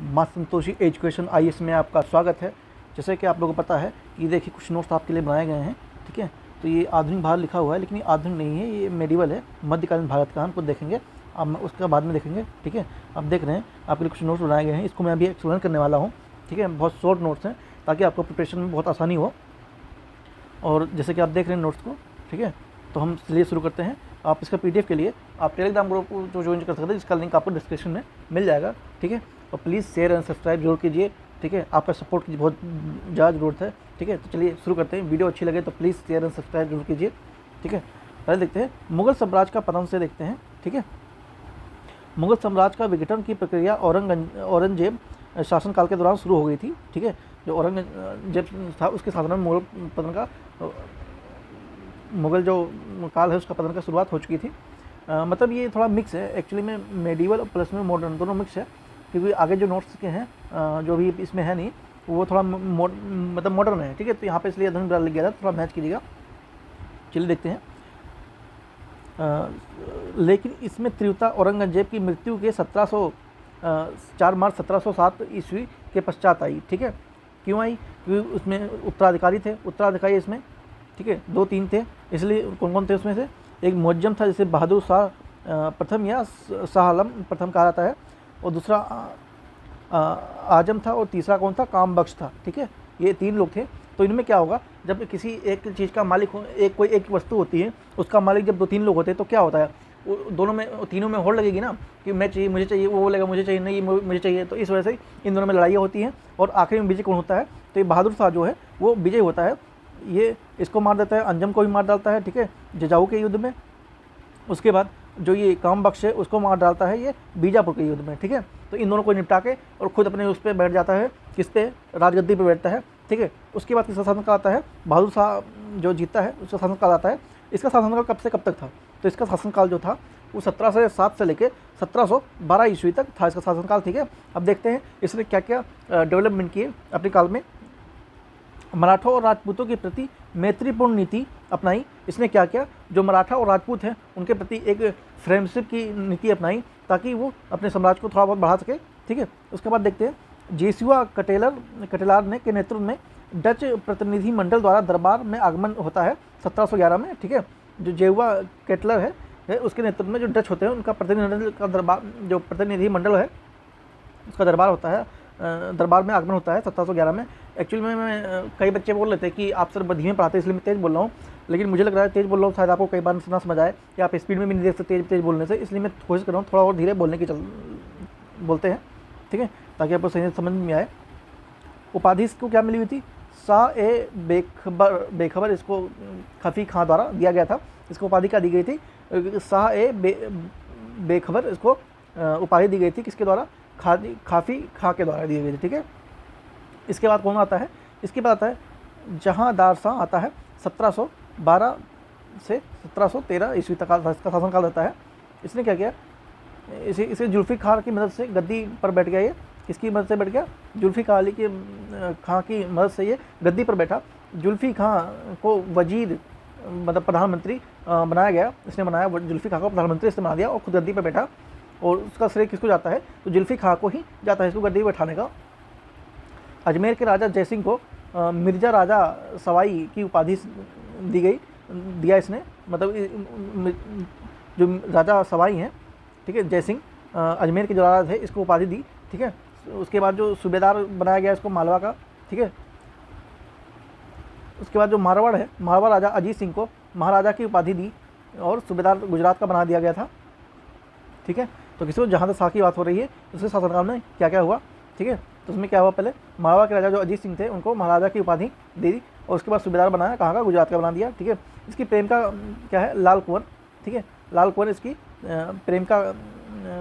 माँ Santoshi education IAS में आपका स्वागत है। जैसे कि आप लोगों को पता है कि देखिए कुछ नोट्स आपके लिए बनाए गए हैं, ठीक है। तो ये आधुनिक भारत लिखा हुआ है, लेकिन ये आधुनिक नहीं है, ये मेडिवल है, मध्यकालीन भारत का। हम कुछ देखेंगे, अब उसका बाद में देखेंगे, ठीक है। आप देख रहे हैं आपके लिए कुछ नोट्स बनाए गए हैं, इसको मैं अभी एक्सप्लेन करने वाला हूँ, ठीक है। बहुत शॉर्ट नोट्स हैं ताकि आपको प्रिपरेशन में बहुत आसानी हो। और जैसे कि आप देख रहे हैं नोट्स को, ठीक है। तो हम चलिए शुरू करते हैं। आप इसका पीडीएफ के लिए आप टेलीग्राम ग्रुप को जो ज्वाइन कर सकते हैं, जिसका लिंक आपको डिस्क्रिप्शन में मिल जाएगा, ठीक है। और प्लीज़ शेयर एंड सब्सक्राइब जरूर कीजिए, ठीक है। आपका सपोर्ट की बहुत ज़्यादा ज़रूरत है, ठीक है। तो चलिए शुरू करते हैं। वीडियो अच्छी लगे तो प्लीज़ शेयर एंड सब्सक्राइब जरूर कीजिए, ठीक है। पहले देखते हैं मुगल साम्राज्य का पतन से देखते हैं, ठीक है। मुगल साम्राज्य का विघटन की प्रक्रिया औरंगजेब शासनकाल के दौरान शुरू हो गई थी, ठीक है। जो औरंगजेब था उसके शासन में मुगल जो काल है उसका पतन का शुरुआत हो चुकी थी। मतलब ये थोड़ा मिक्स है एक्चुअली में, मेडिवल प्लस में मॉडर्न दोनों मिक्स है, क्योंकि आगे जो नोट्स के हैं जो भी इसमें है नहीं, वो थोड़ा मतलब मॉडर्न है, ठीक है। तो यहाँ पे इसलिए आधुनिक लिख गया था, थोड़ा मैच कीजिएगा। चलिए देखते हैं। लेकिन इसमें तीव्रता औरंगजेब की मृत्यु के 4 मार्च 1707 ईस्वी के पश्चात आई, ठीक है। क्यों आई? क्योंकि उसमें उत्तराधिकारी थे, उत्तराधिकारी इसमें, ठीक है, 2-3 थे। इसलिए कौन कौन थे उसमें से? एक मुअज्जम था जिसे बहादुर शाह प्रथम या शाह आलम प्रथम कहा जाता है, और दूसरा आजम था, और तीसरा कौन था? काम बख्श था, ठीक है। ये 3 लोग थे। तो इनमें क्या होगा, जब किसी एक चीज़ का मालिक हो, कोई एक वस्तु होती है, उसका मालिक जब 2-3 लोग होते हैं तो क्या होता है, वो दोनों में, तीनों में होड़ लगेगी ना कि मैं चाहिए, मुझे चाहिए, वो बोलेगा मुझे चाहिए, नहीं मुझे चाहिए। तो इस वजह से इन दोनों में लड़ाइयाँ होती हैं, और आखिरी में विजय कौन होता है? तो ये बहादुर शाह जो है वो विजय होता है। ये इसको मार देता है, अंजम को भी मार डालता है, ठीक है, जजाऊ के युद्ध में। उसके बाद जो ये काम बख्श है उसको मार डालता है ये बीजापुर के युद्ध में, ठीक है। तो इन दोनों को निपटा के और खुद अपने उस पर बैठ जाता है, किस पे? राजगद्दी पे बैठता है, ठीक है। उसके बाद किसका शासनकाल आता है? बहादुर शाह जो जीतता है उसका शासनकाल आता है। इसका शासनकाल कब से कब तक था? तो इसका शासनकाल जो था वो 1707 से लेकर 1712 ईस्वी तक था इसका शासनकाल, ठीक है। अब देखते हैं इसने क्या क्या डेवलपमेंट किए अपने काल में। मराठों और राजपूतों के प्रति मैत्रीपूर्ण नीति अपनाई। इसने क्या किया? जो मराठा और राजपूत हैं उनके प्रति एक फ्रेंडशिप की नीति अपनाई, ताकि वो अपने साम्राज्य को थोड़ा बहुत बढ़ा सके, ठीक है। उसके बाद देखते हैं जेसुआ कटेलार ने के नेतृत्व में डच प्रतिनिधि मंडल द्वारा दरबार में आगमन होता है 1711 में, ठीक है। जो जेहुआ केटलर है उसके नेतृत्व में जो डच होते हैं उनका प्रतिनिधि मंडल है, उसका दरबार होता है, दरबार में आगमन होता है 1711 में। एक्चुअली में मैं कई बच्चे बोल लेते हैं कि आप सर धीमे पढ़ाते हैं इसलिए मैं तेज़ बोल रहा हूँ, लेकिन मुझे लग रहा है तेज़ बोल रहा हूँ, शायद आपको कई बार ना समझ आए कि आप स्पीड में भी नहीं देख सकते तेज़ बोलने से, इसलिए मैं कोशिश कर रहा हूँ थोड़ा और धीरे बोलने की बोलते हैं, ठीक है, ताकि आपको सही समझ में आए। उपाधि इसको क्या मिली हुई थी? शाह ए बेखबर इसको खफी खां द्वारा दिया गया था। इसको उपाधि क्या दी गई थी? शाह ए बेखबर इसको उपाधि दी गई थी, किसके द्वारा? खाफी खां के द्वारा दी गई थी, ठीक है। इसके बाद कौन आता है? इसके बाद आता है जहांदार शाह आता है 1712 से 1713 ईस्वी तक इसका शासनकाल रहता है। इसने क्या किया? इसे जुल्फ़िकार की मदद से गद्दी पर बैठ गया। ये किसकी मदद से बैठ गया? जुल्फ़िकार अली की खां की मदद से ये गद्दी पर बैठा। जुल्फ़ी खां को वजीर मतलब प्रधानमंत्री बनाया गया, इसने बनाया जुल्फ़ी खां को प्रधानमंत्री इसने बना दिया, और खुद गद्दी पर बैठा। और उसका श्रेय किसको जाता है? तो जुल्फ़ी खां को ही जाता है इसको गद्दी पर बैठाने का। अजमेर के राजा जयसिंह को मिर्जा राजा सवाई की उपाधि दिया इसने, मतलब जो राजा सवाई हैं, ठीक है, जयसिंह अजमेर के जो राजा थे इसको उपाधि दी, ठीक है। उसके बाद जो सूबेदार बनाया गया इसको मालवा का, ठीक है। उसके बाद जो मारवाड़ है, मारवाड़ राजा अजीत सिंह को महाराजा की उपाधि दी और सूबेदार गुजरात का बना दिया गया था, ठीक है। तो किसी को जहाँ शाह की बात हो रही है उसके शासनकाल में क्या क्या हुआ, ठीक है। तो उसमें क्या हुआ? पहले मारवाड़ के राजा जो अजीत सिंह थे उनको महाराजा की उपाधि दे दी, और उसके बाद सूबेदार बनाया, कहाँ का? गुजरात का बना दिया, ठीक है। इसकी प्रेम का क्या है? लाल कुंवर, ठीक है। लाल कुंवर इसकी प्रेम का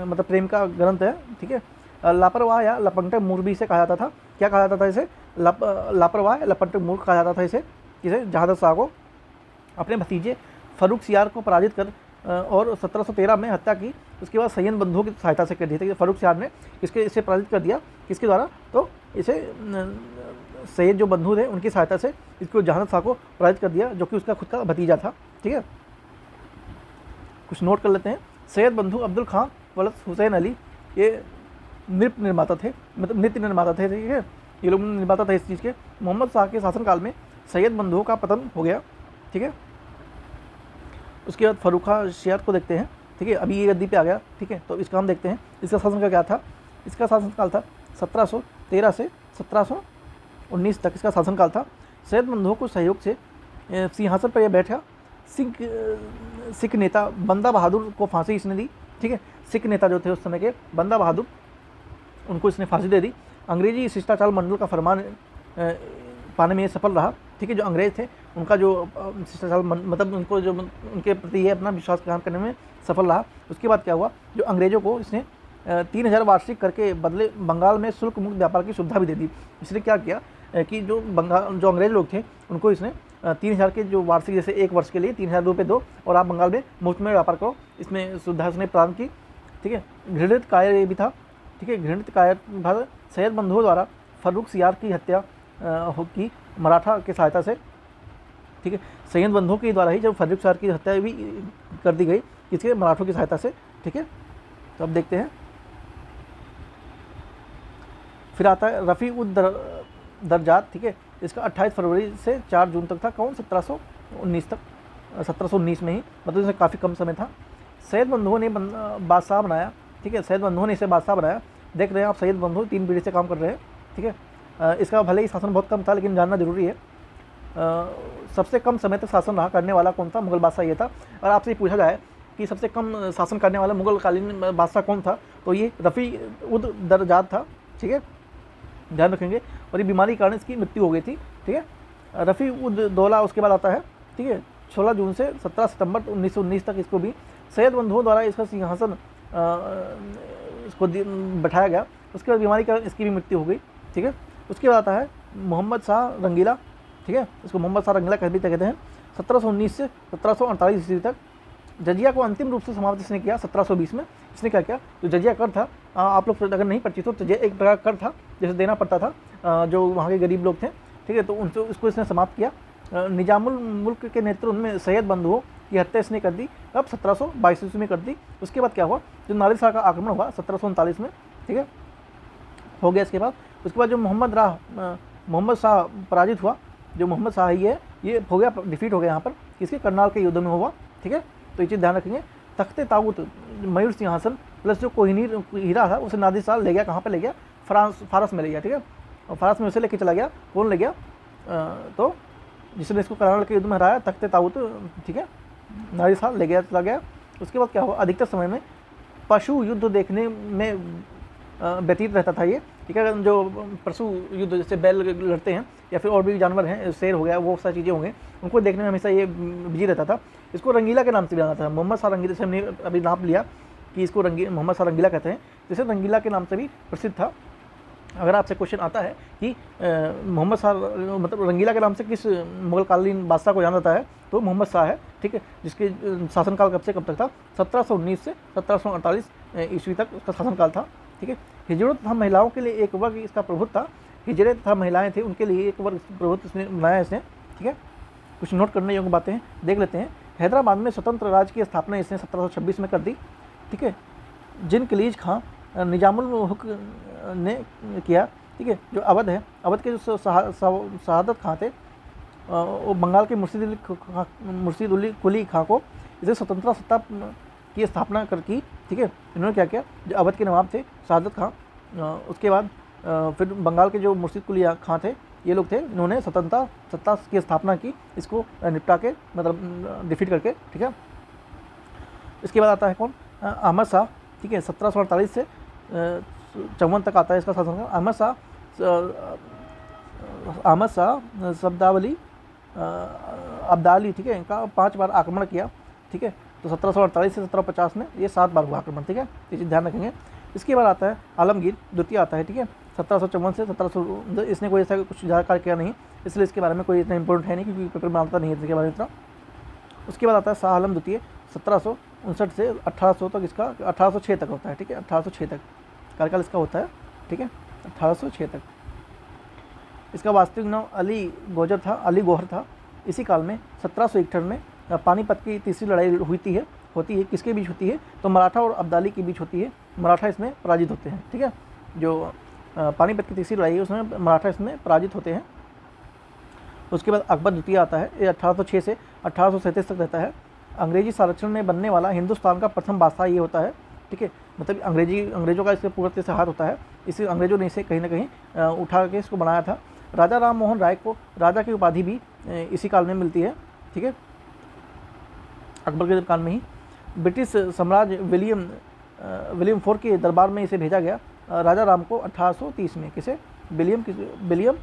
मतलब प्रेम का ग्रंथ है, ठीक है। लापरवाह या लपंटक मूर्ख भी इसे कहा जाता था। क्या कहा जाता था इसे? लापरवाह या लपंटक मूर्ख कहा जाता था इसे, किसे? जहांदार शाह को। अपने भतीजे फर्रुख सियार को पराजित कर और 1713 में हत्या की। उसके बाद सैयद बंधुओं की सहायता से कर दी थी। फर्रुख सियार ने इसे पराजित कर दिया, किसके द्वारा? तो इसे सैयद जो बंधु थे उनकी सहायता से इसको जहांदार शाह को पराजित कर दिया, जो कि उसका खुद का भतीजा था, ठीक है। कुछ नोट कर लेते हैं। सैयद बंधु अब्दुल खां वलद हुसैन अली, ये नृत्य निर्माता थे, मतलब नृत्य निर्माता थे, ठीक है, ये लोग निर्माता थे इस चीज़ के। मोहम्मद शाह के शासनकाल में सैयद बंधुओं का पतन हो गया, ठीक है। उसके बाद फर्रुखा शियार को देखते हैं, ठीक है, अभी ये गद्दी पे आ गया, ठीक है। तो इसका हम देखते हैं, इसका शासन का क्या था। इसका शासनकाल था 1713 से 1719 तक इसका शासनकाल था। सैयद बंधुओं को सहयोग से सिंहासन पर यह बैठा। सिख नेता बंदा बहादुर को फांसी इसने दी, ठीक है। सिख नेता जो थे उस समय के बंदा बहादुर, उनको इसने फांसी दे दी। अंग्रेजी शिष्टाचार मंडल का फरमान पाने में ये सफल रहा, ठीक है। जो अंग्रेज थे उनका जो शिष्टाचार मतलब उनको जो उनके प्रति ये अपना विश्वास ग्रहण करने में सफल रहा। उसके बाद क्या हुआ, जो अंग्रेज़ों को इसने 3000 वार्षिक करके बदले बंगाल में शुल्क मुक्त व्यापार की सुविधा भी दे दी। इसने क्या किया कि जो अंग्रेज लोग थे उनको इसने 3000 के जो वार्षिक, जैसे एक वर्ष के लिए 3000 रुपये दो और आप बंगाल में मुफ्त में व्यापार करो, इसमें सुविधा उसने प्रदान की, ठीक है। घृणित कायर ये भी था, ठीक है। घृणित कायर सैयद बंधुओं द्वारा फर्रुख सियार की हत्या की मराठा के सहायता से, ठीक है। सैयद बंधुओं के द्वारा ही जब फर्रुख सियार की हत्या भी कर दी गई, किसके, मराठों की सहायता से, ठीक है। तो अब देखते हैं, फिर आता है रफ़ी उद दरजात, ठीक है। इसका 28 फरवरी से 4 जून तक था, कौन, 1719 तक, 1719 में ही, मतलब इसमें काफ़ी कम समय था। सैयद बंधुओं ने बादशाह बनाया, ठीक है। सैयद बंधुओं ने इसे बादशाह बनाया। देख रहे हैं आप, सैयद बंधु 3 पीढ़ी से काम कर रहे हैं, ठीक है। इसका भले ही शासन बहुत कम था, लेकिन जानना जरूरी है। सबसे कम समय तक शासन रहा करने वाला कौन था, मुगल बादशाह ये था। और आपसे पूछा जाए कि सबसे कम शासन करने वाला मुगल कालीन बादशाह कौन था, तो ये रफ़ी उद दरजात था, ठीक है, ध्यान रखेंगे। और ये बीमारी के कारण इसकी मृत्यु हो गई थी, ठीक है। रफ़ी उद दौला उसके बाद आता है, ठीक है, 16 जून से 17 सितंबर 1919 तक इसको भी सैयद बंधुओं द्वारा इसका सिंहासन इसको बैठाया गया। उसके बाद बीमारी के कारण इसकी भी मृत्यु हो गई, ठीक है। उसके बाद आता है मोहम्मद शाह रंगीला, ठीक है, इसको मोहम्मद शाह रंगीला कहते हैं। 1719 से 1748 ईस्वी तक जजिया को अंतिम रूप से समाप्त इसने किया 1720 में। इसने क्या किया, जो जजिया कर था, आप लोग अगर नहीं परिचित हो तो जजिया एक प्रकार कर था, जैसे देना पड़ता था जो वहाँ के गरीब लोग थे, ठीक है। तो उनसे उसको इसने समाप्त किया। निजामुल मुल्क के नेतृत्व में सैयद बंधुओं की हत्या इसने कर दी, अब 1722 ईस्वी में कर दी। उसके बाद क्या हुआ, जो नादिर शाह का आक्रमण हुआ 1739 में, ठीक है, हो गया। इसके बाद जो मोहम्मद शाह पराजित हुआ, जो मोहम्मद शाह ये हो गया, डिफीट हो गया यहाँ पर, किसके, करनाल के युद्ध में हुआ, ठीक है। तो ये चीज़ ध्यान रखेंगे। तख्ते ताऊत मयूर सिंहासन प्लस जो कोहिनूर हीरा था उसे नादिर शाह ले गया, कहाँ पर ले गया, फारस में ले गया, ठीक है। और फारस में उसे लेके चला गया, कौन ले गया, तो जिसने इसको करनाल के युद्ध में हराया, तख्ते ताऊत, ठीक है, नादिर शाह ले गया, चला गया। उसके बाद क्या हुआ, अधिकतर समय में पशु युद्ध देखने में व्यतीत रहता था ये, ठीक है। जो पशु युद्ध जैसे बैल लड़ते हैं या फिर और भी जानवर हैं, शेर हो गया, वो सारी चीज़ें हो गई, उनको देखने में हमेशा ये बिजी रहता था। इसको रंगीला के नाम से भी जाना था, मोहम्मद शाह रंगीला से हमने अभी नाम लिया कि इसको मोहम्मद शाह रंगीला कहते हैं, जैसे रंगीला के नाम से भी प्रसिद्ध था। अगर आपसे क्वेश्चन आता है कि मोहम्मद शाह मतलब रंगीला के नाम से किस मुगलकालीन बादशाह को जाना जाता है, तो मोहम्मद शाह है, ठीक है, जिसके शासनकाल कब से कब तक था, 1719 से 1748 ईस्वी तक उसका शासनकाल था, ठीक है। हिजरत तथा महिलाओं के लिए एक वर्ग इसका प्रभुत्व था, हिजरत तथा महिलाएं थी उनके लिए एक वर्ग प्रभुत्व इसने बनाया इसने, ठीक है। कुछ नोट करने योग्य बातें हैं, देख लेते हैं। हैदराबाद में स्वतंत्र राज्य की स्थापना इसने 1726 में कर दी, ठीक है। जिन खलीज खां निजामुल हुक ने किया, ठीक है। जो अवध है, अवध के जो शहादत खां थे, वो बंगाल के मुर्शीद कुली खां को इसे स्वतंत्रता सत्ता की स्थापना कर की, ठीक है। इन्होंने क्या किया, जो अवध के नवाब थे शहादत खां, उसके बाद फिर बंगाल के जो मुर्शीद कुली खां थे, ये लोग थे, इन्होंने स्वतंत्रता सत्ता की स्थापना की, इसको निपटा के, मतलब डिफीट करके, ठीक है। इसके बाद आता है कौन, अहमद शाह, ठीक है, 1748 से 54 तक आता है इसका शासनकाल। अहमद शाह शब्दावली अब्दाली, ठीक है, इनका 5 बार आक्रमण किया, ठीक है। तो 1748 से 1750 में ये 7 बार हुआ आक्रमण, ठीक है, ये चीज़ ध्यान रखेंगे। इसके बाद आता है आलमगीर द्वितीय आता है, ठीक है, 1754 से 1700। इसने कोई ऐसा कुछ जानकारी किया नहीं, इसलिए इसके बारे में कोई इतना इंपॉर्टेंट है नहीं, क्योंकि पेपर में आता नहीं है इसके बारे में इतना। उसके बाद आता है शाह आलम द्वितीय, 1759 से 1800 तक, इसका 1806 तक होता है, ठीक है, 1806 तक कार्यकाल इसका होता है, ठीक है, 1806 तक। इसका वास्तविक नाम अली गौहर था। इसी काल में 1761 में पानीपत की तीसरी लड़ाई होती है, किसके बीच होती है, तो मराठा और अब्दाली के बीच होती है। मराठा इसमें पराजित होते हैं, ठीक है। जो पानीपत की तीसरी लड़ाई है उसमें मराठा इसमें पराजित होते हैं। उसके बाद अकबर द्वितीय आता है, ये 1806 से 1837 तक रहता है। अंग्रेजी संरक्षण में बनने वाला हिंदुस्तान का प्रथम बादशाह ये होता है, ठीक है। मतलब अंग्रेजों का इससे पूरा तरह से हाथ होता है, इसे अंग्रेजों ने इसे कहीं ना कहीं उठा के इसको बनाया था। राजा राम मोहन राय को राजा की उपाधि भी इसी काल में मिलती है, ठीक है, अकबर के काल में ही। ब्रिटिश साम्राज्य विलियम फोर के दरबार में इसे भेजा गया राजा राम को 1830 में। किसे? विलियम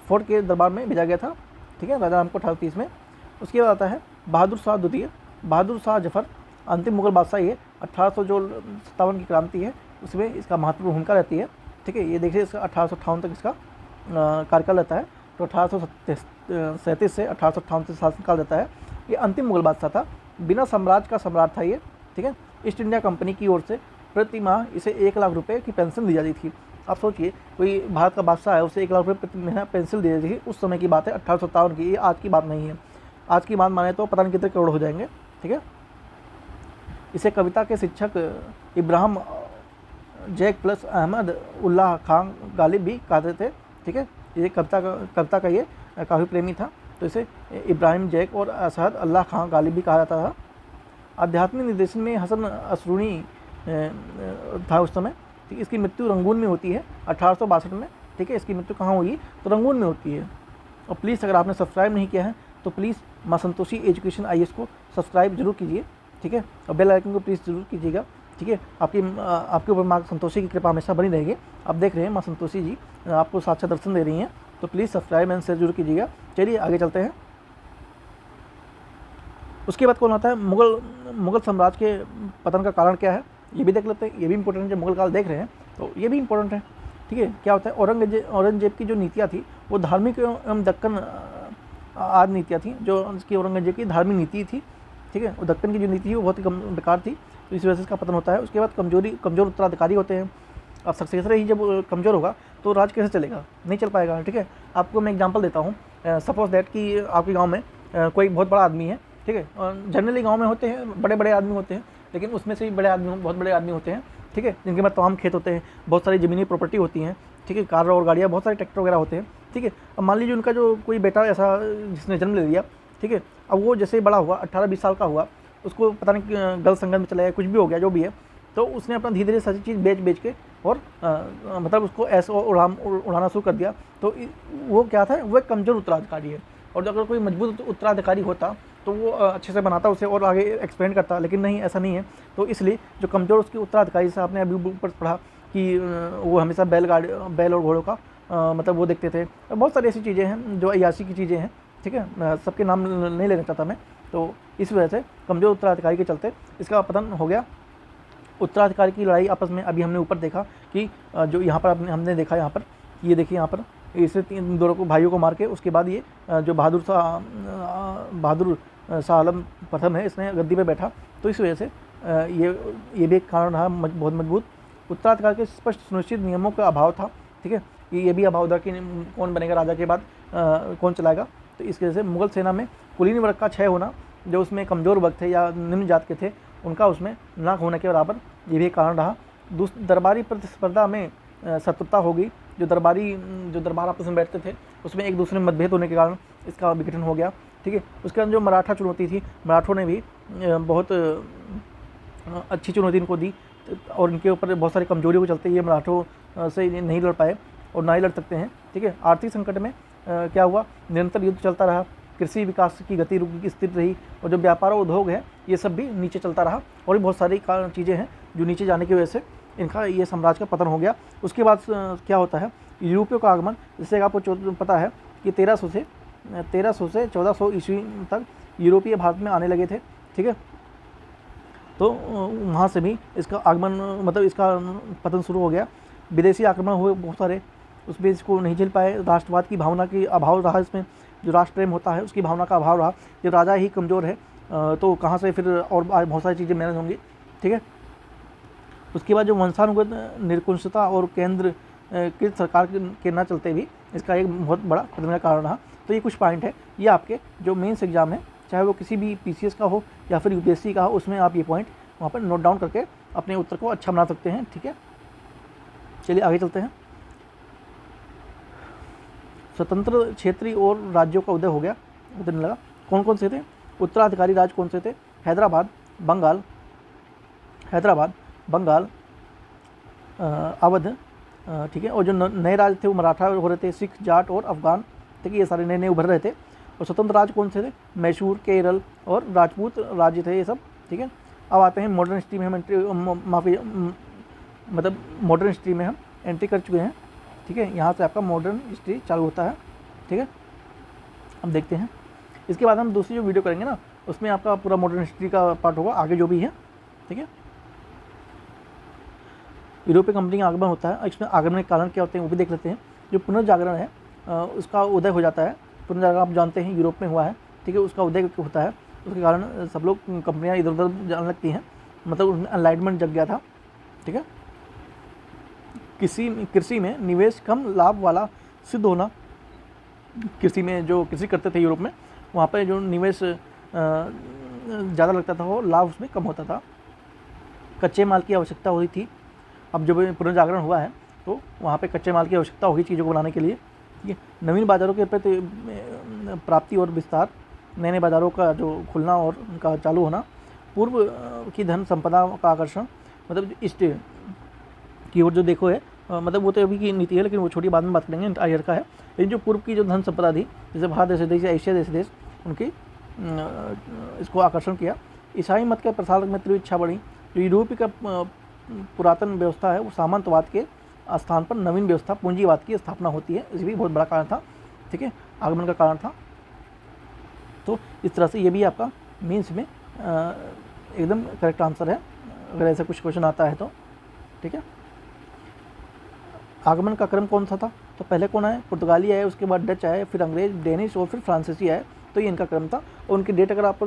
फोर्ट के दरबार में भेजा गया था, ठीक है, राजा राम को 1830 में। उसके बाद आता है बहादुर शाह द्वितीय। बहादुर शाह जफर अंतिम मुगल बादशाह ये 1857 की क्रांति है उसमें इसका महत्वपूर्ण भूमिका रहती है, ठीक है। ये देखिए इसका 1858 तक इसका कार्यकाल रहता है, तो 1837 से 1858 तक शासनकाल रहता है। ये अंतिम मुगल बादशाह था, बिना साम्राज्य का सम्राट था ये, ठीक है। ईस्ट इंडिया कंपनी की ओर से प्रति माह इसे 1 लाख रुपए की पेंशन दी जाती थी। आप सोचिए कोई भारत का बादशाह है, उसे 1 लाख रुपये प्रति महीना पेंशन दी जाती थी, उस समय की बात है 1857 की, ये आज की बात नहीं है। आज की बात माने तो पता नहीं कितने करोड़ हो जाएंगे, ठीक है। इसे कविता के शिक्षक इब्राहिम जैक प्लस अहमद उल्लाह खान गालिब भी कहते थे, ठीक है। ये कविता का ये काफ़ी प्रेमी था, तो इसे इब्राहिम जैक और असहद अल्लाह खान गालिब भी कहा जाता था। आध्यात्मिक निर्देशन में हसन असरूनी था उस समय, ठीक। इसकी मृत्यु रंगून में होती है 1862 में, ठीक है। इसकी मृत्यु कहाँ हुई? तो रंगून में होती है। और प्लीज़ अगर आपने सब्सक्राइब नहीं किया है तो प्लीज़ माँ संतोषी एजुकेशन IAS को सब्सक्राइब जरूर कीजिए, ठीक है। और बेल आइकन को प्लीज़ जरूर कीजिएगा, ठीक है। आपके ऊपर माँ संतोषी की कृपा हमेशा बनी रहेगी। आप देख रहे हैं माँ संतोषी जी आपको साक्षात दर्शन दे रही हैं, तो प्लीज़ सब्सक्राइब एंड शेयर जरूर कीजिएगा। चलिए आगे चलते हैं। उसके बाद कौन आता है? मुगल साम्राज्य के पतन का कारण क्या है ये भी देख लेते हैं। ये भी इंपॉर्टेंट है, जब मुगल काल देख रहे हैं तो ये भी इंपॉर्टेंट है, ठीक है। क्या होता है? औरंगजेब की जो नीतियाँ थी वो धार्मिक एवं दक्कन आदि नीतियाँ थी, जो उसकी औरंगजेब की धार्मिक नीति थी, ठीक है। और दक्कन की जो नीति थी वो बहुत ही बेकार थी, तो इस वजह से इसका पतन होता है। उसके बाद कमज़ोर उत्तराधिकारी होते हैं। अब सक्सेसर ही जब कमज़ोर होगा तो राज कैसे चलेगा? नहीं चल पाएगा, ठीक है। आपको मैं एग्जांपल देता हूँ। सपोज दैट कि आपके गांव में कोई बहुत बड़ा आदमी है, ठीक है। और जनरली गांव में होते हैं बड़े बड़े आदमी होते हैं, लेकिन उसमें से भी बहुत बड़े आदमी होते हैं, ठीक है, जिनके पास तमाम खेत होते हैं, बहुत सारी ज़मीनी प्रॉपर्टी होती हैं, ठीक है, कार और गाड़ियाँ, बहुत सारे ट्रैक्टर वगैरह होते हैं, ठीक है। अब मान लीजिए उनका जो कोई बेटा ऐसा जिसने जन्म ले लिया, ठीक है। अब वो जैसे बड़ा हुआ 18-20 साल का हुआ, उसको पता नहीं गलत संगत में चला गया, कुछ भी हो गया, जो भी है, तो उसने अपना धीरे धीरे सारी चीज़ बेच के और मतलब उसको ऐसा उड़ाना शुरू कर दिया। तो वो क्या था? वो एक कमज़ोर उत्तराधिकारी है। और अगर कोई मजबूत उत्तराधिकारी होता तो वो अच्छे से बनाता उसे और आगे एक्सपेंड करता, लेकिन नहीं, ऐसा नहीं है। तो इसलिए जो कमज़ोर उसके उत्तराधिकारी से आपने अभी ऊपर पढ़ा कि वो हमेशा बैल और घोड़ों का मतलब वो देखते थे। बहुत सारी ऐसी चीज़ें हैं जो अय्याशी की चीज़ें हैं, ठीक है। सबके नाम नहीं लेना चाहता मैं, तो इस वजह से कमज़ोर उत्तराधिकारी के चलते इसका पतन हो गया। उत्तराधिकारी की लड़ाई आपस में अभी हमने ऊपर देखा कि जो यहाँ पर हमने देखा, यहाँ पर ये देखिए, यहाँ पर इसे दोनों को भाइयों को मार के उसके बाद ये जो बहादुर शाह आलम प्रथम है, इसने गद्दी पे बैठा। तो इस वजह से ये भी एक कारण रहा बहुत मजबूत। उत्तराधिकार के स्पष्ट सुनिश्चित नियमों का अभाव था, ठीक है। ये भी अभाव था कि कौन बनेगा राजा के बाद, कौन चलाएगा। तो इस वजह से मुगल सेना में कुलीन वर्ग का क्षय होना, जो उसमें कमज़ोर वर्ग थे या निम्न जात के थे, उनका उसमें ना होने के बराबर, ये भी एक कारण रहा। दरबारी प्रतिस्पर्धा में शत्रुता हो गई। जो दरबार आपस में बैठते थे उसमें एक दूसरे में मतभेद होने के कारण इसका विघटन हो गया, ठीक है। उसके बाद जो मराठा चुनौती थी, मराठों ने भी बहुत अच्छी चुनौती इनको दी, और इनके ऊपर बहुत सारी कमजोरियों के चलते ये मराठों से नहीं लड़ पाए और ना ही लड़ सकते हैं, ठीक है। आर्थिक संकट में क्या हुआ? निरंतर युद्ध चलता रहा, कृषि विकास की गति स्थिर रही, और जो व्यापार और उद्योग है ये सब भी नीचे चलता रहा, और भी बहुत सारी चीज़ें हैं जो नीचे जाने की वजह से इनका ये साम्राज्य का पतन हो गया। उसके बाद क्या होता है? यूरोपियों का आगमन, जिससे आपको पता है कि 1300 से 1400 ईस्वी तक यूरोपीय भारत में आने लगे थे, ठीक है। तो वहाँ से भी इसका आगमन, मतलब इसका पतन शुरू हो गया। विदेशी आक्रमण हुए बहुत सारे, उसमें इसको नहीं झेल पाए। राष्ट्रवाद की भावना की अभाव रहा, इसमें जो राष्ट्र प्रेम होता है उसकी भावना का अभाव रहा। जब राजा ही कमज़ोर है तो कहाँ से फिर और बहुत सारी चीज़ें मैनेज होंगी, ठीक है। उसके बाद जो वंशानुगत निरंकुशता और केंद्र की सरकार के न चलते भी इसका एक बहुत बड़ा पतन का कारण रहा। तो ये कुछ पॉइंट है, ये आपके जो मेंस एग्जाम है, चाहे वो किसी भी PCS का हो या फिर UPSC का हो, उसमें आप ये पॉइंट वहाँ पर नोट डाउन करके अपने उत्तर को अच्छा बना सकते हैं, ठीक है। चलिए आगे चलते हैं। स्वतंत्र क्षेत्रीय और राज्यों का उदय हो गया, उदय लगा। कौन कौन से थे? उत्तराधिकारी राज्य कौन से थे? हैदराबाद, बंगाल, अवध, ठीक है। और जो नए राज्य थे वो मराठा हो रहे थे, सिख, जाट और अफगान, ठीक है, ये सारे नए नए उभर रहे थे। और स्वतंत्र राज्य कौन से थे? मैसूर, केरल और राजपूत राज्य थे ये सब, ठीक है। अब आते हैं मॉडर्न हिस्ट्री में हम मतलब मॉडर्न हिस्ट्री में हम एंट्री कर चुके हैं, ठीक है। यहाँ से आपका मॉडर्न हिस्ट्री चालू होता है, ठीक है। अब देखते हैं, इसके बाद हम दूसरी जो वीडियो करेंगे ना, उसमें आपका पूरा मॉडर्न हिस्ट्री का पार्ट होगा, आगे जो भी है, ठीक है। यूरोपीय कंपनी का आगमन होता है, इसमें आगमन के कारण क्या होते हैं वो भी देख लेते हैं। जो पुनर्जागरण है उसका उदय हो जाता है। पुनर्जागरण आप जानते हैं यूरोप में हुआ है, ठीक है। उसका उदय होता है, उसके कारण सब लोग कंपनियाँ इधर उधर जाने लगती हैं, मतलब उसमें एनलाइटमेंट जग गया था, ठीक है। कृषि में निवेश कम लाभ वाला सिद्ध होना। कृषि में जो कृषि करते थे यूरोप में, वहाँ पर जो निवेश ज़्यादा लगता था वो लाभ उसमें कम होता था। कच्चे माल की आवश्यकता हुई थी। अब जब पुनर्जागरण हुआ है तो वहाँ पे कच्चे माल की आवश्यकता होगी चीज़ों को बनाने के लिए, ठीक है। नवीन बाज़ारों के प्रति प्राप्ति और विस्तार, नए नए बाज़ारों का जो खुलना और उनका चालू होना। पूर्व की धन संपदा का आकर्षण, मतलब ईस्ट की ओर जो देखो है, मतलब वो तो अभी की नीति है, लेकिन वो छोटी बाद में बात करेंगे, आयर का है। लेकिन जो पूर्व की जो धन संपदा थी, जैसे भारत जैसे देश या एशिया जैसे देश, उनकी इसको आकर्षण किया। ईसाई मत के प्रसार में तीव्र इच्छा बढ़ी। जो यूरोपीय का पुरातन व्यवस्था है वो सामंतवाद के स्थान पर नवीन व्यवस्था पूंजीवाद की स्थापना होती है, इस भी बहुत बड़ा कारण था, ठीक है, आगमन का कारण था। तो इस तरह से ये भी आपका मीन्स में एकदम करेक्ट आंसर है, अगर ऐसा कुछ क्वेश्चन आता है तो, ठीक है। आगमन का क्रम कौन सा था? तो पहले कौन आए? पुर्तगाली आए, उसके बाद डच आए, फिर अंग्रेज, डेनिश और फिर फ्रांसीसी आए। तो ये इनका क्रम था। और उनकी डेट अगर आपको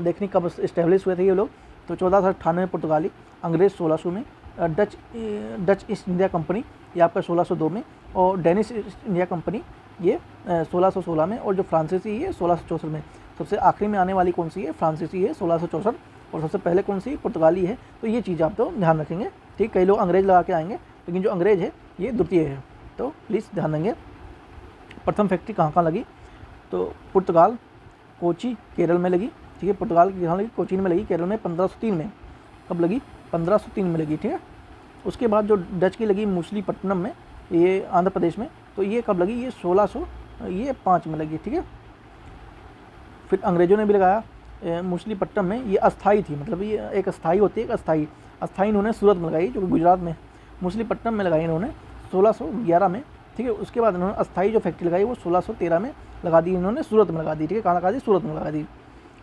देखनी कब इस्टेब्लिश हुए थे ये लोग, तो 1498 में पुर्तगाली, अंग्रेज 1600 में, डच ईस्ट इंडिया कंपनी ये आपका 1602 में, और डेनिश ईस्ट इंडिया कंपनी ये 1616 में, और जो फ्रांसीसी है 1664 में। सबसे आखिरी में आने वाली कौन सी है? फ्रांसीसी है 1664, और सबसे पहले कौन सी? पुर्तगाली है। तो ये चीज़ आप तो ध्यान रखेंगे, ठीक। कई लोग अंग्रेज लगा के आएंगे, लेकिन जो अंग्रेज है ये द्वितीय है, तो प्लीज़ ध्यान देंगे। प्रथम फैक्ट्री कहाँ लगी? तो पुर्तगाल, कोची, केरल में लगी, ठीक है। पुर्तगाल की कहाँ लगी? कोचीन में लगी, केरल में 1503 में। कब लगी? 1503 में लगी, ठीक है। उसके बाद जो डच की लगी मछलीपट्टनम में, ये आंध्र प्रदेश में, तो ये कब लगी? ये 1605 में लगी, ठीक है। फिर अंग्रेजों ने भी लगाया मछलीपट्टनम में, ये अस्थाई थी, मतलब ये एक अस्थाई होती है, एक अस्थाई इन्होंने सूरत में लगाई, जो कि गुजरात में। मछलीपट्टनम में लगाई इन्होंने 1611 में, ठीक है। उसके बाद इन्होंने अस्थाई जो फैक्ट्री लगाई वो 1613 में लगा दी इन्होंने, सूरत में लगा दी, ठीक है। कहाँ लगा दी? सूरत में लगा दी।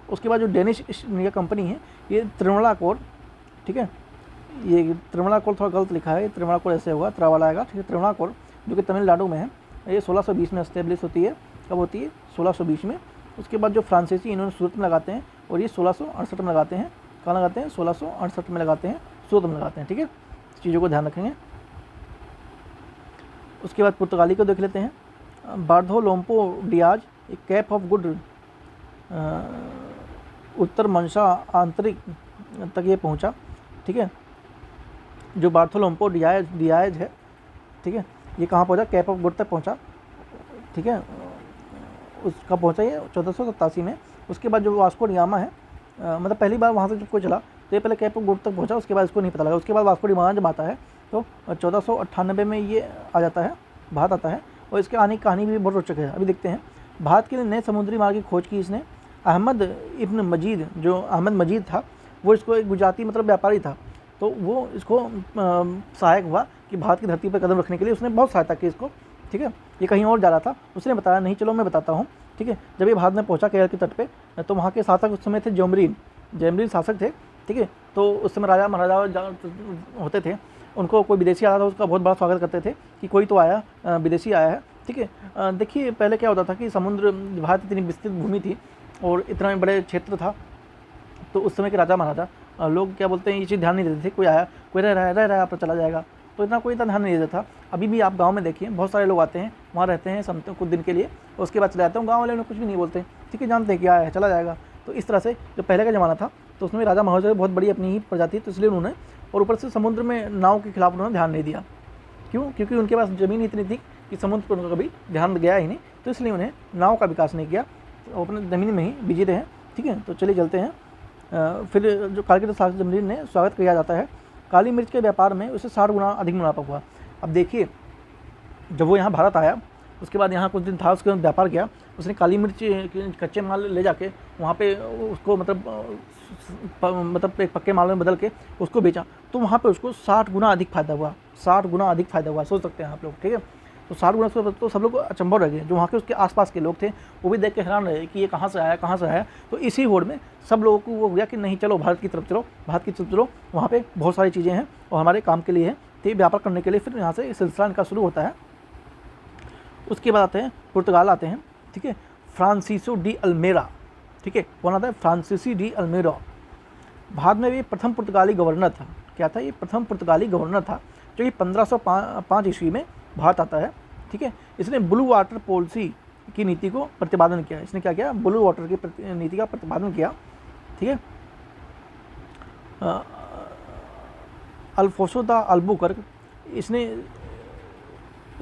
उसके बाद जो डेनिश ईस्ट इंडिया कंपनी है, ये त्रिवणाकोर, ठीक है। ये त्रिवणाकोर थोड़ा गलत लिखा है, त्रिवणाकोर ऐसे होगा, त्रावाला आएगा, ठीक है। त्रिवणाकोर जो कि तमिलनाडु में है, ये 1620 में एस्टेब्लिश होती है। कब होती है? 1620 में। उसके बाद जो फ्रांसीसी इन्होंने सूरत में लगाते हैं, और ये 1668 में लगाते हैं। कहाँ लगाते हैं? 1668 में लगाते हैं, सूरत में लगाते हैं, ठीक है। चीज़ों को ध्यान रखेंगे। उसके बाद पुर्तगाली को देख लेते हैं। बार्थोलोम्पो डियाज, कैप ऑफ गुड उत्तर मंशा आंतरिक तक ये पहुंचा, ठीक है। जो बार्थोलोम्पो डियाज है, ठीक है, ये कहाँ पहुंचा? कैप ऑफ गुड तक पहुंचा, ठीक है। उसका पहुंचा ये 1487 में। उसके बाद जो वास्को डिगामा है, मतलब पहली बार वहाँ से जब कोई चला तो ये पहले कैप ऑफ गुड तक पहुंचा, उसके बाद इसको नहीं पता लगा। उसके बाद वास्को डिगामा जब आता है तो 1498 में ये आ जाता है, भारत आता है। और इसके आने की कहानी भी बहुत रोचक है, अभी देखते हैं। भारत के लिए नए समुद्री मार्ग की खोज की इसने। अहमद इब्न मजीद, जो अहमद मजीद था, वो इसको एक गुजराती मतलब व्यापारी था, तो वो इसको सहायक हुआ कि भारत की धरती पर कदम रखने के लिए उसने बहुत सहायता की इसको, ठीक है। ये कहीं और जा रहा था, उसने बताया नहीं, चलो मैं बताता हूँ, ठीक है। जब ये भारत में पहुँचा केरल के तट पे, तो वहाँ के शासक उस समय थे जैमरीन शासक थे, ठीक है। तो उस समय राजा महाराजा होते थे, उनको कोई विदेशी आता था उसका बहुत बड़ा स्वागत करते थे कि कोई तो आया, विदेशी आया है, ठीक है। देखिए पहले क्या होता था कि समुद्र, भारत इतनी विस्तृत भूमि थी और इतना बड़े क्षेत्र था, तो उस समय के राजा महाराजा लोग क्या बोलते हैं, ये चीज़ ध्यान नहीं देते थे। कोई आया, कोई रह रहा है, आप चला जाएगा, तो इतना कोई इतना ध्यान नहीं देता था। अभी भी आप गांव में देखिए, बहुत सारे लोग आते हैं, वहाँ रहते हैं कुछ दिन के लिए, और उसके बाद चले जाते हैं। गाँव वाले लोग कुछ भी नहीं बोलते, ठीक है, जानते हैं कि आया है, चला जाएगा। तो इस तरह से जो पहले का ज़माना था, तो उसमें राजा महाराजा बहुत बड़ी अपनी ही प्रजाति, तो इसलिए उन्होंने, और ऊपर से समुद्र में नाव के खिलाफ उन्होंने ध्यान नहीं दिया, क्यों? क्योंकि उनके पास ज़मीन इतनी थी कि समुद्र पर उनका कभी ध्यान गया ही नहीं, तो इसलिए उन्हें नाव का विकास नहीं किया, वो अपने ज़मीन में ही बिजी रहे। ठीक है, तो चलिए चलते हैं। फिर जो कारगिल साहब जमीन ने स्वागत किया जाता है। काली मिर्च के व्यापार में उसे 60 गुना अधिक मुनाफा हुआ। अब देखिए, जब वो यहाँ भारत आया, उसके बाद यहाँ कुछ दिन था, उसके बाद व्यापार किया, उसने काली मिर्च कच्चे माल ले जाके वहाँ पे उसको मतलब एक पक्के माल में बदल के उसको बेचा, तो वहाँ पे उसको 60 गुना अधिक फ़ायदा हुआ। 60 गुना अधिक फ़ायदा हुआ, सोच सकते हैं आप लोग। ठीक है, तो 60 गुना से तो सब लोग अचंभव रह गए। जो वहाँ के उसके आसपास के लोग थे वो भी देख के हैरान रहे कि ये कहाँ से आया, कहाँ से आया। तो इसी होड़ में सब लोगों को वो हो गया कि नहीं, चलो भारत की तरफ चलो, भारत की तरफ चलो, वहाँ पे बहुत सारी चीज़ें हैं और हमारे काम के लिए है। तो ये व्यापार करने के लिए फिर यहाँ से सिलसिला इनका शुरू होता है। उसके बाद आते हैं पुर्तगाल आते हैं। ठीक है, फ्रांसिसो डी अल्मेरा। ठीक है, कौन आता है? फ्रांसीसी डी अल्मेरा। बाद में भी प्रथम पुर्तगाली गवर्नर था। क्या था ये? प्रथम पुर्तगाली गवर्नर था, जो कि 1505 ईस्वी में भारत आता है। ठीक है, इसने ब्लू वाटर पॉलिसी की नीति को प्रतिपादन किया। इसने क्या किया? ब्लू वाटर की नीति का प्रतिपादन किया। ठीक है, अल्फोसो द अल्बुकर्क,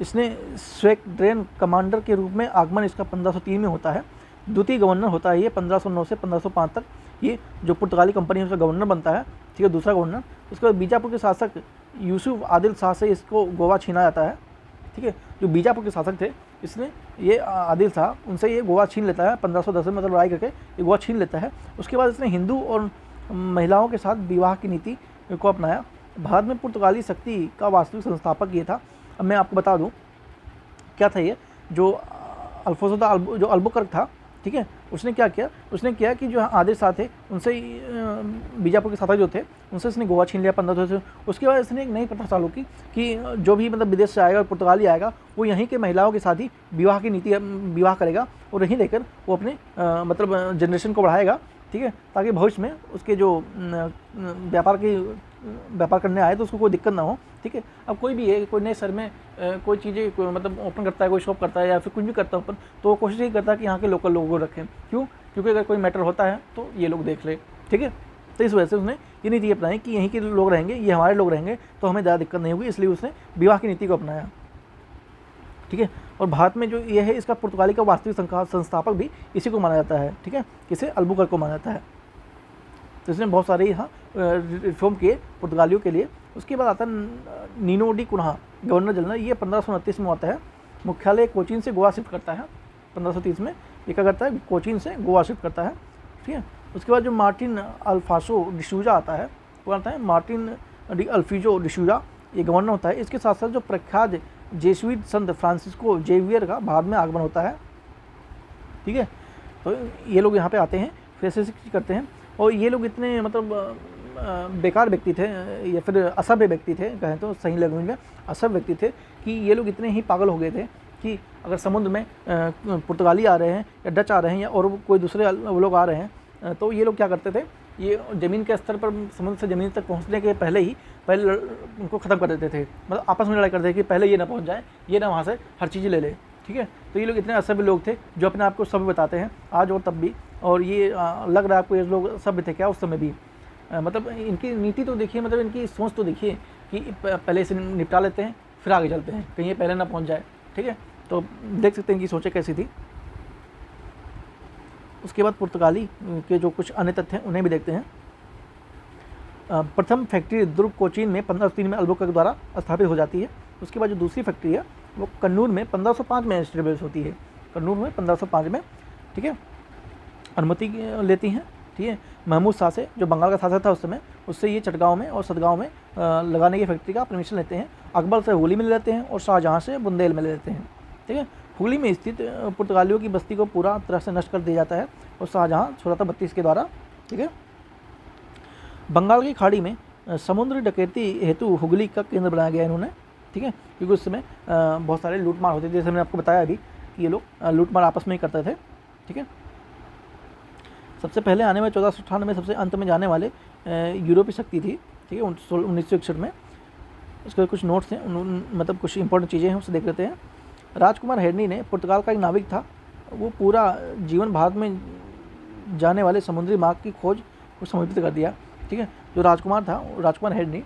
इसने स्क्वाड्रन कमांडर के रूप में आगमन इसका 1503 में होता है। द्वितीय गवर्नर होता है ये 1509 से 1505 तक। ये जो पुर्तगाली कंपनी है उसका गवर्नर बनता है। ठीक है, दूसरा गवर्नर। उसके बाद बीजापुर के शासक यूसुफ आदिल शाह से इसको गोवा छीना जाता है। ठीक है, जो बीजापुर के शासक थे, इसने ये आदिल शाह, उनसे ये गोवा छीन लेता है 1510 में, मतलब लड़ाई करके ये गोवा छीन लेता है। उसके बाद इसने हिंदू और महिलाओं के साथ विवाह की नीति को अपनाया। भारत में पुर्तगाली शक्ति का वास्तविक संस्थापक ये था। अब मैं आपको बता दूं क्या था ये, जो अल्फोसो द जो अल्बुकर्क था। ठीक है, उसने क्या किया? उसने किया कि जो आदिल शाह थे उनसे बीजापुर के शासक जो थे उनसे इसने गोवा छीन लिया 1500 से। उसके बाद इसने एक नई प्रथा चालू की कि जो भी मतलब विदेश से आएगा, पुर्तगाली आएगा, वो यहीं के महिलाओं के साथ ही विवाह करेगा और यहीं रहकर वो अपने मतलब जनरेशन को बढ़ाएगा। ठीक है, ताकि भविष्य में उसके जो व्यापार करने आए तो उसको कोई दिक्कत ना हो। ठीक है, अब कोई भी है, कोई नए शहर में कोई चीज़ें मतलब ओपन करता है, कोई शॉप करता है या फिर कुछ भी करता है ओपन, तो वो कोशिश यही करता है कि यहाँ के लोकल लोगों को रखें। क्यों? क्योंकि अगर कोई मैटर होता है तो ये लोग देख ले। ठीक है, तो इस वजह से उसने ये नीति अपनाई कि यहीं के लोग रहेंगे, ये हमारे लोग रहेंगे, तो हमें ज़्यादा दिक्कत नहीं होगी, इसलिए उसने विवाह की नीति को अपनाया। ठीक है, और भारत में जो ये है, इसका पुर्तगाली का वास्तविक संस्थापक भी इसी को माना जाता है। ठीक है, किसे? अल्बुकर्क को माना जाता है। तो इसने बहुत सारे यहाँ रिफॉर्म किए पुर्तगालियों के लिए। उसके बाद आता है Nino da Cunha, governor general. ये 1529 में आता है। मुख्यालय कोचीन से गोवा शिफ्ट करता है 1530 में। ये क्या करता है? कोचीन से गोवा शिफ्ट करता है। ठीक है, उसके बाद जो मार्टिन अल्फासो डिसूजा आता है, वो आता है मार्टिन डी अल्फिजो डिसूजा। ये गवर्नर होता है। इसके साथ साथ जो प्रख्यात जेसुइट संत फ्रांसिस्को जेवियर का बाद में आगमन होता है। ठीक है, तो ये लोग यहाँ पे आते हैं, फिर ऐसे करते हैं। और ये लोग इतने मतलब बेकार व्यक्ति थे या फिर असभ्य व्यक्ति थे, कहें तो सही लैंग्वेज में असभ्य व्यक्ति थे, कि ये लोग इतने ही पागल हो गए थे कि अगर समुद्र में पुर्तगाली आ रहे हैं या डच आ रहे हैं या और कोई दूसरे लोग आ रहे हैं, तो ये लोग क्या करते थे, ये ज़मीन के स्तर पर समुद्र से ज़मीन तक पहुंचने के पहले उनको ख़त्म कर देते थे। मतलब आपस में लड़ाई करते थे कि पहले ये ना पहुंच जाए, ये ना वहाँ से हर चीज़ ले ले। ठीक है, तो ये लोग इतने असभ्य लोग थे जो अपने आप को सभ्य बताते हैं आज और तब भी। और ये लग रहा है आपको ये लोग सभ्य थे क्या उस समय भी? मतलब इनकी नीति तो देखिए, मतलब इनकी सोच तो देखिए कि पहले से निपटा लेते हैं फिर आगे चलते हैं, कहीं ये पहले ना पहुंच जाए। ठीक है, तो देख सकते हैं इनकी सोचें कैसी थी। उसके बाद पुर्तगाली के जो कुछ अन्य तथ्य हैं उन्हें भी देखते हैं। प्रथम फैक्ट्री दुर्ग कोचीन में 1503 में अल्बुकर्क द्वारा स्थापित हो जाती है। उसके बाद जो दूसरी फैक्ट्री है वो कन्नूर में 1505 में एस्टेब्लिश होती है। कन्नूर में 1505 में, ठीक है, अनुमति लेती हैं। ठीक है, महमूद शाह से, जो बंगाल का शासक था उस समय, उससे ये चटगांव में और सतगांव में लगाने की फैक्ट्री का परमिशन लेते हैं। अकबर से हुगली में ले लेते हैं और शाहजहाँ से बुंदेल में ले लेते हैं। ठीक है, हुगली में स्थित पुर्तगालियों की बस्ती को पूरा तरह से नष्ट कर दिया जाता है और शाहजहाँ 1632 के द्वारा। ठीक है, बंगाल की खाड़ी में समुद्री डकैती हेतु हुगली का केंद्र बनाया गया इन्होंने। ठीक है, क्योंकि उस समय बहुत सारे लूटमार होते थे, जैसे मैंने आपको बताया अभी कि ये लोग लूटमार आपस में ही करते थे। ठीक है, सबसे पहले आने में 1498 में सबसे अंत में जाने वाले यूरोपीय शक्ति थी। ठीक है, 1961 में। इसके कुछ नोट्स हैं, मतलब कुछ इंपॉर्टेंट चीज़ें हैं, उसे देख लेते हैं। राजकुमार हेडनी ने, पुर्तगाल का एक नाविक था, वो पूरा जीवन भारत में जाने वाले समुद्री मार्ग की खोज को समर्पित कर दिया। ठीक है, जो राजकुमार था, राजकुमार हेडनी,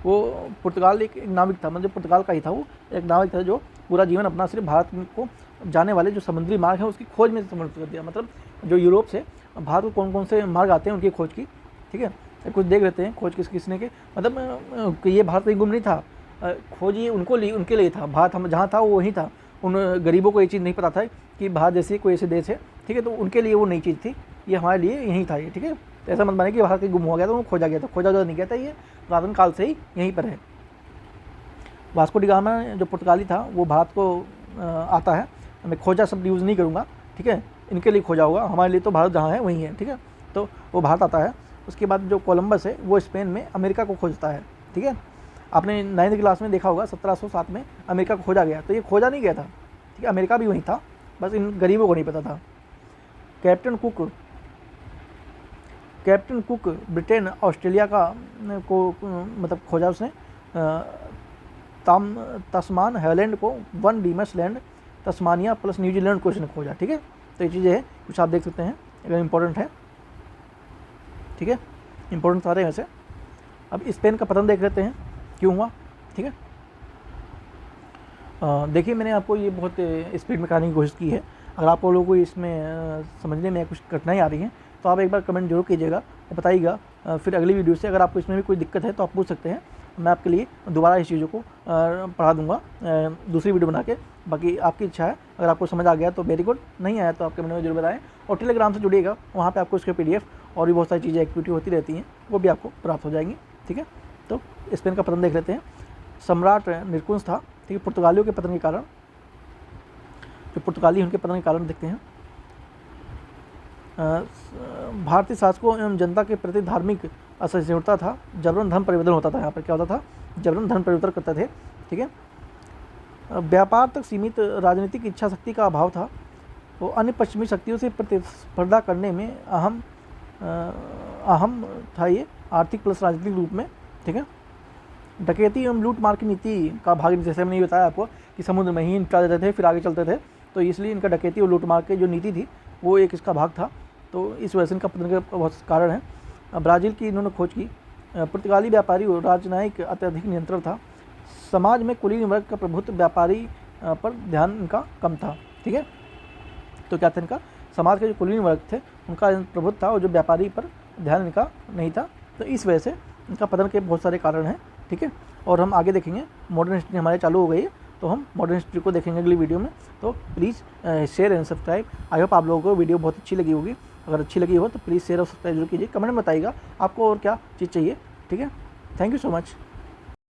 वो पुर्तगाल एक नाविक था, मतलब पुर्तगाल का ही था, वो एक नाविक था जो पूरा जीवन अपना सिर्फ भारत को जाने वाले जो समुद्री मार्ग हैं उसकी खोज में समर्पित कर दिया। मतलब जो यूरोप से भारत को कौन कौन से मार्ग आते हैं उनकी खोज की, ठीक है। कुछ देख लेते हैं खोज किसने के, मतलब ये भारत कहीं गुम नहीं था, खोज ये उनके लिए था। भारत हम जहाँ था वो वहीं था। उन गरीबों को ये चीज़ नहीं पता था कि भारत जैसे कोई ऐसे देश है, ठीक है। तो उनके लिए वो नई चीज़ थी, ये हमारे लिए यहीं था ये, ठीक है। तो ऐसा मत माने कि भारत कहीं गुम हो गया था, वो खोजा गया था, खोजा नहीं गया था, ये पुरातन काल से ही यहीं पर है। वास्को डी गामा जो पुर्तगाली था वो भारत को आता है, मैं खोजा शब्द यूज़ नहीं करूँगा, ठीक है। इनके लिए खोजा होगा, हमारे लिए तो भारत जहाँ है वहीं है, ठीक है। तो वो भारत आता है। उसके बाद जो कोलंबस है वो स्पेन में अमेरिका को खोजता है, ठीक है। आपने 9वीं क्लास में देखा होगा 1707 में अमेरिका को खोजा गया, तो ये खोजा नहीं गया था, ठीक है। अमेरिका भी वहीं था, बस इन गरीबों को नहीं पता था। कैप्टन कुक ब्रिटेन ऑस्ट्रेलिया का को मतलब खोजा उसने। तस्मान हाईलैंड को, Van Diemen's land, Tasmania plus New Zealand को इसने खोजा, ठीक है। तो ये चीज़ें हैं कुछ आप देख सकते हैं, अगर इंपॉर्टेंट है, ठीक है। इंपॉर्टेंट सारे हैं वैसे। अब स्पेन का पतन देख लेते हैं क्यों हुआ, ठीक है। देखिए मैंने आपको ये बहुत स्पीड में कराने की कोशिश की है। अगर आप लोगों को इसमें समझने में कुछ कठिनाई आ रही है तो आप एक बार कमेंट जरूर कीजिएगा और बताइएगा। फिर अगली वीडियो से अगर आपको इसमें भी कोई दिक्कत है तो आप पूछ सकते हैं, मैं आपके लिए दोबारा इस चीज़ों को पढ़ा दूंगा दूसरी वीडियो बना के। बाकी आपकी इच्छा है, अगर आपको समझ आ गया तो वेरी गुड, नहीं आया तो आप कमेंट में जरूर बताएं। और टेलीग्राम से जुड़िएगा, वहाँ पे आपको इसके PDF और भी बहुत सारी चीज़ें एक्टिविटी होती रहती हैं, वो भी आपको प्राप्त हो जाएंगी, ठीक है। तो स्पेन का पतन देख लेते हैं। सम्राट निरकुंज था, ठीक है। पुर्तगालियों के पतन के कारण, जो पुर्तगाली उनके पतन के कारण देखते हैं। भारतीय शासकों एवं जनता के प्रति धार्मिक असहिष्णुता था, जबरन धन परिवर्तन होता था। यहाँ पर क्या होता था, जबरन धन परिवर्तन करते थे, ठीक है। व्यापार तक सीमित राजनीतिक इच्छा शक्ति का अभाव था। वो अन्य पश्चिमी शक्तियों से प्रतिस्पर्धा करने में अहम था ये, आर्थिक प्लस राजनीतिक रूप में, ठीक है। डकैती एवं लूटमार की नीति का भाग, जैसे मैंने बताया आपको कि समुद्र में ही निपटा देते थे फिर आगे चलते थे, तो इसलिए इनका डकैती और लूटमार की जो नीति थी वो एक इसका भाग था। तो इस वजह से इनका पतन का बहुत कारण है। ब्राज़ील की इन्होंने खोज की। पुर्तगाली व्यापारी और राजनयिक अत्यधिक नियंत्रण था। समाज में कुलीन वर्ग का प्रभुत्व, व्यापारी पर ध्यान इनका कम था, ठीक है। तो क्या था, इनका समाज के जो कुलीन वर्ग थे उनका प्रभुत्व था और जो व्यापारी पर ध्यान इनका नहीं था। तो इस वजह से इनका पतन के बहुत सारे कारण हैं, ठीक है। और हम आगे देखेंगे, मॉडर्न हिस्ट्री हमारे चालू हो गई है तो हम मॉडर्न हिस्ट्री को देखेंगे अगली वीडियो में। तो please share and subscribe. I hope आप लोगों को वीडियो बहुत अच्छी लगी होगी। अगर अच्छी लगी हो तो प्लीज़ शेयर और सब्सक्राइब जरूर कीजिए। कमेंट में बताइएगा आपको और क्या चीज़ चाहिए, ठीक है। Thank you so much.